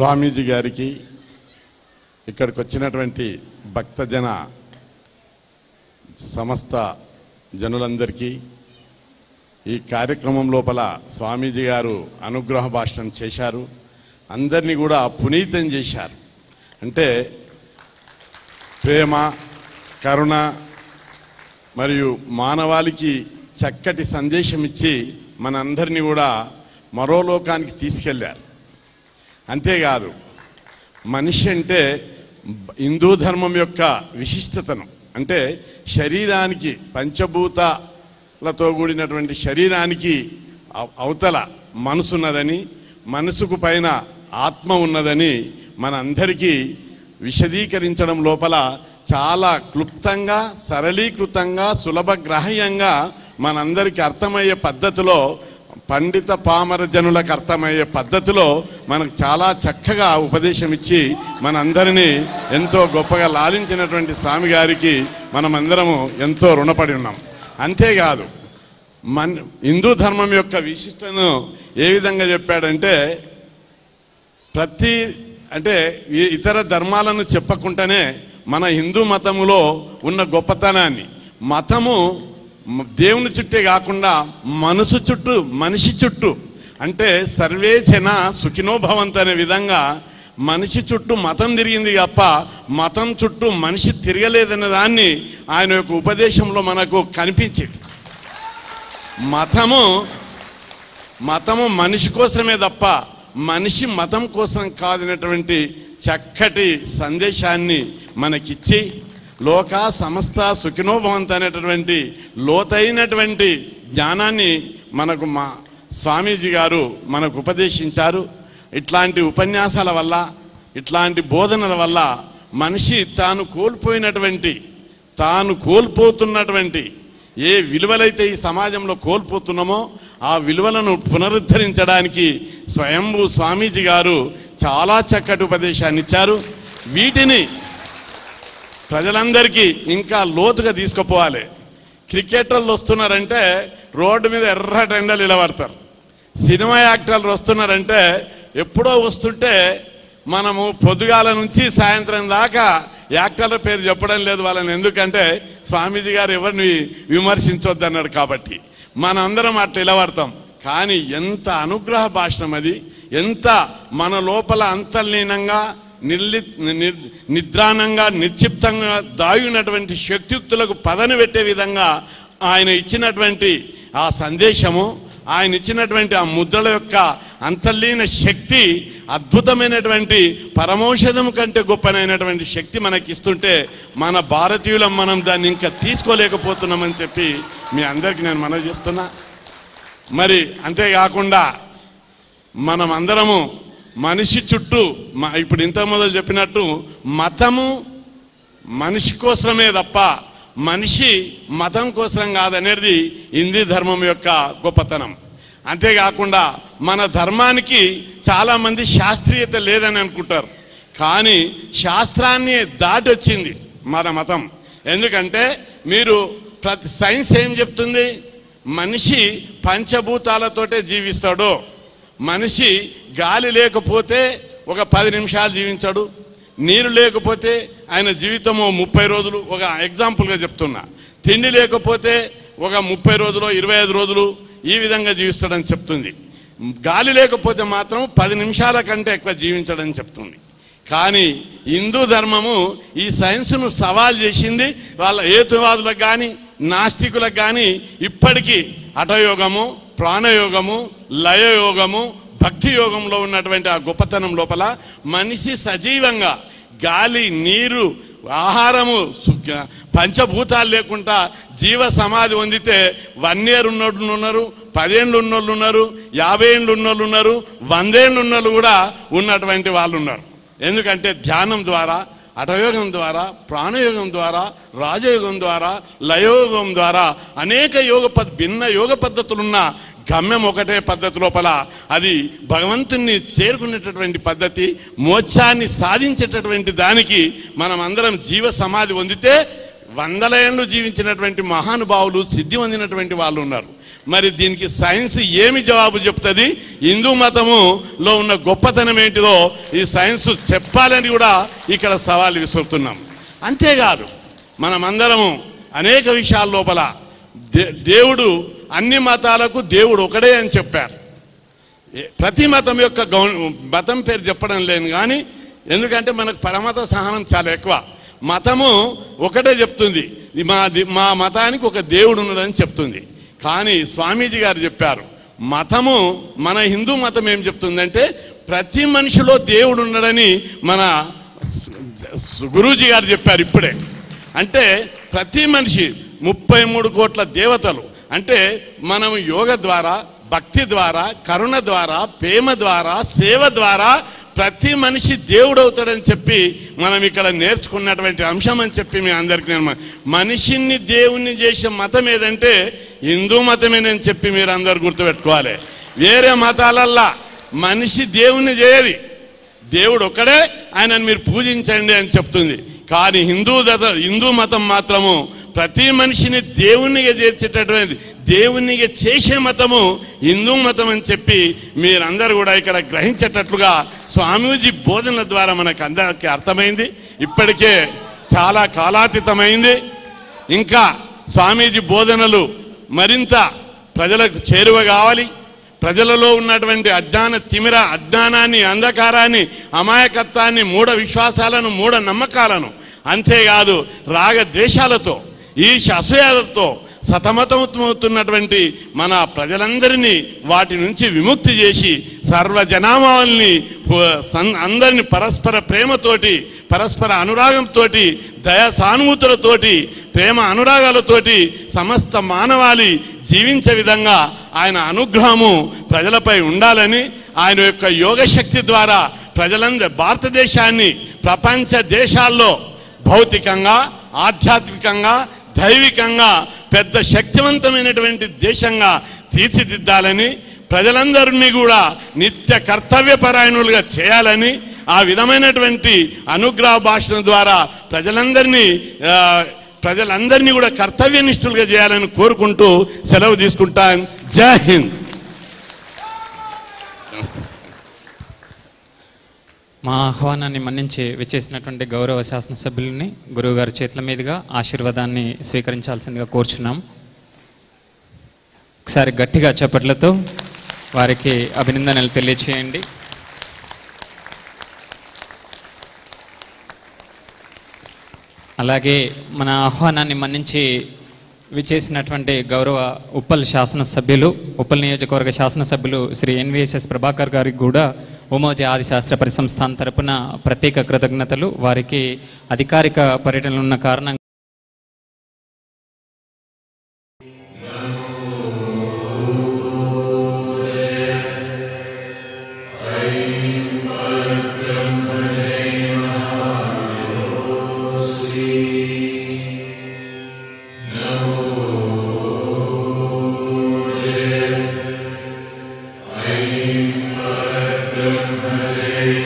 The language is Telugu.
స్వామీజీ గారికి, ఇక్కడికి వచ్చినటువంటి భక్తజన సమస్త జనులందరికీ, ఈ కార్యక్రమం లోపల స్వామీజీ గారు అనుగ్రహ భాషణం చేశారు. అందరినీ కూడా పునీతం చేశారు. అంటే ప్రేమ, కరుణ మరియు మానవాళికి చక్కటి సందేశం ఇచ్చి మనందరినీ కూడా మరో లోకానికి తీసుకెళ్లారు. అంతేకాదు, మనిషి అంటే హిందూ ధర్మం యొక్క విశిష్టతను, అంటే శరీరానికి పంచభూతాలతో కూడినటువంటి శరీరానికి అవతల మనసు ఉన్నదని, మనసుకు పైన ఆత్మ ఉన్నదని మనందరికీ విశదీకరించడం లోపల చాలా క్లుప్తంగా, సరళీకృతంగా, సులభగ్రాహ్యంగా మనందరికీ అర్థమయ్యే పద్ధతిలో, పండిత పామర జనులకు అర్థమయ్యే పద్ధతిలో మనకు చాలా చక్కగా ఉపదేశం ఇచ్చి మనందరినీ ఎంతో గొప్పగా లాలించినటువంటి స్వామి గారికి మనమందరము ఎంతో రుణపడి ఉన్నాం. అంతేకాదు, హిందూ ధర్మం యొక్క విశిష్టతను ఏ విధంగా చెప్పాడంటే, అంటే ఇతర ధర్మాలను చెప్పకుండానే మన హిందూ మతములో ఉన్న గొప్పతనాన్ని, మతము దేవుని చుట్టే కాకుండా మనసు చుట్టూ, మనిషి చుట్టూ, అంటే సర్వే జన సుఖినో భవంతు అనే విధంగా మనిషి చుట్టూ మతం తిరిగింది తప్ప మతం చుట్టూ మనిషి తిరగలేదనే దాన్ని ఆయన యొక్క ఉపదేశంలో మనకు కనిపించింది. మతము మనిషి కోసమే తప్ప మనిషి మతం కోసం కాదనేటువంటి చక్కటి సందేశాన్ని మనకిచ్చి, లోక సమస్త సుఖినో భవంతు అనేటటువంటి లోతైనటువంటి జ్ఞానాన్ని మనకు మా స్వామీజీ గారు మనకు ఉపదేశించారు. ఇట్లాంటి ఉపన్యాసాల వల్ల, ఇట్లాంటి బోధనల వల్ల మనిషి తాను కోల్పోతున్నటువంటి ఏ విలువలైతే ఈ సమాజంలో కోల్పోతున్నామో ఆ విలువలను పునరుద్ధరించడానికి స్వయంభూ స్వామీజీ గారు చాలా చక్కటి ఉపదేశాన్ని ఇచ్చారు. వీటిని ప్రజలందరికీ ఇంకా లోతుగా తీసుకుపోవాలి. క్రికెటర్లు వస్తున్నారంటే రోడ్డు మీద ఎర్రటి ఎండలు నిలబడతారు. సినిమా యాక్టర్లు వస్తున్నారంటే ఎప్పుడో వస్తుంటే మనము పొద్దుగాల నుంచి సాయంత్రం దాకా యాక్టర్ల పేరు చెప్పడం లేదు వాళ్ళని, ఎందుకంటే స్వామీజీ గారు ఎవరిని విమర్శించొద్దు అన్నాడు కాబట్టి మనందరం అట్లా నిలబడతాం. కానీ ఎంత అనుగ్రహ భాషణం అది, ఎంత మన లోపల అంతర్లీనంగా నిద్రానంగా నిశ్చిప్తంగా దాగినటువంటి శక్తియుక్తులకు పదను పెట్టే విధంగా ఆయన ఇచ్చినటువంటి ఆ సందేశము, ఆయన ఇచ్చినటువంటి ఆ ముద్రల యొక్క అంతర్లీన శక్తి అద్భుతమైనటువంటి పరమౌషధం కంటే గొప్పనైనటువంటి శక్తి మనకి ఇస్తుంటే మన భారతీయులం మనం దాన్ని ఇంకా తీసుకోలేకపోతున్నామని చెప్పి మీ అందరికీ నేను మనవి చేస్తున్నా. మరి అంతేకాకుండా మనం అందరము మనిషి చుట్టూ, ఇప్పుడు ఇంత మొదలు చెప్పినట్టు మతము మనిషి కోసమే తప్ప మనిషి మతం కోసం కాదనేది హిందూ ధర్మం యొక్క గొప్పతనం. అంతేకాకుండా మన ధర్మానికి చాలామంది శాస్త్రీయత లేదని అనుకుంటారు, కానీ శాస్త్రాన్ని దాటి వచ్చింది మన మతం. ఎందుకంటే మీరు సైన్స్ ఏం చెప్తుంది, మనిషి పంచభూతాలతోటే జీవిస్తాడు. మనిషి గాలి లేకపోతే ఒక 10 నిమిషాలు జీవించాడు, నీరు లేకపోతే ఆయన జీవితము 30 రోజులు, ఒక ఎగ్జాంపుల్గా చెప్తున్నా. తిండి లేకపోతే ఒక 30 రోజులు 25 రోజులు ఈ విధంగా జీవిస్తాడని చెప్తుంది. గాలి లేకపోతే మాత్రం 10 నిమిషాల కంటే ఎక్కువ జీవించడని చెప్తుంది. కానీ హిందూ ధర్మము ఈ సైన్స్ను సవాల్ చేసింది. వాళ్ళ హేతువాదులకు కానీ నాస్తికులకు కానీ ఇప్పటికీ హఠయోగము, ప్రాణయోగము, లయయోగము, భక్తి యోగంలో ఉన్నటువంటి ఆ గొప్పతనం లోపల మనిషి సజీవంగా గాలి, నీరు, ఆహారము, పంచభూతాలు లేకుండా జీవ సమాధి పొందితే 1 year ఉన్నోళ్ళు ఉన్నారు, 10 ఏళ్ళు ఉన్నోళ్ళు ఉన్నారు, 50 ఏళ్ళు ఉన్నోళ్ళు ఉన్నారు, 100 ఏళ్ళు ఉన్నోళ్ళు కూడా ఉన్నటువంటి వాళ్ళు ఉన్నారు. ఎందుకంటే ధ్యానం ద్వారా, హఠయోగం ద్వారా, ప్రాణయోగం ద్వారా, రాజయోగం ద్వారా, లయయోగం ద్వారా అనేక భిన్న యోగ పద్ధతులున్న గమ్యం ఒకటే పద్ధతి లోపల, అది భగవంతుని చేరుకునేటటువంటి పద్ధతి, మోక్షాన్ని సాధించేటటువంటి దానికి మనం అందరం జీవ సమాధి పొందితే వందల ఏళ్ళు జీవించినటువంటి మహానుభావులు, సిద్ధి పొందినటువంటి వాళ్ళు ఉన్నారు. మరి దీనికి సైన్స్ ఏమి జవాబు చెప్తుంది? హిందూ మతములో ఉన్న గొప్పతనం ఏంటిదో ఈ సైన్స్ చెప్పాలని కూడా ఇక్కడ సవాల్ విసురుతున్నాం. అంతేకాదు మనమందరము అనేక విషయాల లోపల దేవుడు అన్ని మతాలకు దేవుడు ఒకడే అని చెప్పారు. ప్రతి మతం యొక్క మతం పేరు చెప్పడం లేను కానీ, ఎందుకంటే మనకు పరమత సహనం చాలా ఎక్కువ. మతము ఒకటే చెప్తుంది, మా మతానికి ఒక దేవుడు ఉన్నదని చెప్తుంది. కానీ స్వామీజీ గారు చెప్పారు, మతము మన హిందూ మతం ఏం చెప్తుందంటే ప్రతి మనిషిలో దేవుడు ఉన్నాడని మన గురూజీ గారు చెప్పారు ఇప్పుడే. అంటే ప్రతి మనిషి 33 కోట్ల దేవతలు, అంటే మనం యోగ ద్వారా, భక్తి ద్వారా, కరుణ ద్వారా, ప్రేమ ద్వారా, సేవ ద్వారా ప్రతి మనిషి దేవుడు అవుతాడని చెప్పి మనం ఇక్కడ నేర్చుకున్నటువంటి అంశం అని చెప్పి మీ అందరికీ నేను మనిషిని దేవుణ్ణి చేసే మతం ఏదంటే హిందూ మతమేనని చెప్పి మీరు అందరు గుర్తుపెట్టుకోవాలి. వేరే మతాలల్లా మనిషి దేవుణ్ణి చేయది, దేవుడు ఒక్కడే, ఆయనను మీరు పూజించండి అని చెప్తుంది. కానీ హిందూ మతం మాత్రము ప్రతి మనిషిని దేవునిగా చేర్చేటటువంటి, దేవునిగా చేసే మతము హిందూ మతం అని చెప్పి మీరందరూ కూడా ఇక్కడ గ్రహించేటట్లుగా స్వామీజీ బోధనల ద్వారా మనకు అందరికీ అర్థమైంది. ఇప్పటికే చాలా కాలాతీతమైంది. ఇంకా స్వామీజీ బోధనలు మరింత ప్రజలకు చేరువ కావాలి. ప్రజలలో ఉన్నటువంటి అజ్ఞానాన్ని, అంధకారాన్ని, అమాయకత్వాన్ని, మూఢ విశ్వాసాలను, మూఢ నమ్మకాలను, అంతేకాదు రాగద్వేషాలతో, ఈర్ష్య అసూయలతో సతమతమవుతున్నటువంటి మన ప్రజలందరినీ వాటి నుంచి విముక్తి చేసి సర్వజనామాల్ని అందరినీ పరస్పర ప్రేమతోటి, పరస్పర అనురాగంతో, దయా సానుభూతులతోటి, ప్రేమ అనురాగాలతోటి సమస్త మానవాళి జీవించే విధంగా ఆయన అనుగ్రహము ప్రజలపై ఉండాలని, ఆయన యొక్క యోగశక్తి ద్వారా భారతదేశాన్ని ప్రపంచ దేశాల్లో భౌతికంగా, ఆధ్యాత్మికంగా, దైవికంగా పెద్ద శక్తివంతమైనటువంటి దేశంగా తీర్చిదిద్దాలని, ప్రజలందరినీ కూడా నిత్య కర్తవ్యపరాయణులుగా చేయాలని, ఆ విధమైనటువంటి అనుగ్రహ భాషణ ద్వారా ప్రజలందరినీ కూడా కర్తవ్యనిష్ఠులుగా చేయాలని కోరుకుంటూ సెలవు తీసుకుంటాను. జై హింద్. మా ఆహ్వానాన్ని మన్నించి విచ్చేసినటువంటి గౌరవ శాసనసభ్యులని గురువు గారి చేతుల మీదుగా ఆశీర్వాదాన్ని స్వీకరించాల్సిందిగా కోరుచున్నాం. ఒకసారి గట్టిగా చప్పట్లతో వారికి అభినందనలు తెలియచేయండి. అలాగే మన ఆహ్వానాన్ని మన్నించి విచ్చేసినటువంటి గౌరవ ఉప్పల్ శాసనసభ్యులు, ఉప్పల్ నియోజకవర్గ శాసనసభ్యులు శ్రీ ఎన్విఎస్ఎస్ ప్రభాకర్ గారికి కూడా ఉమోజీ ఆదిశాస్త్ర పరిసంస్థాన్ తరపున ప్రత్యేక కృతజ్ఞతలు. వారికి అధికారిక పర్యటనలు ఉన్న కారణంగా Amen.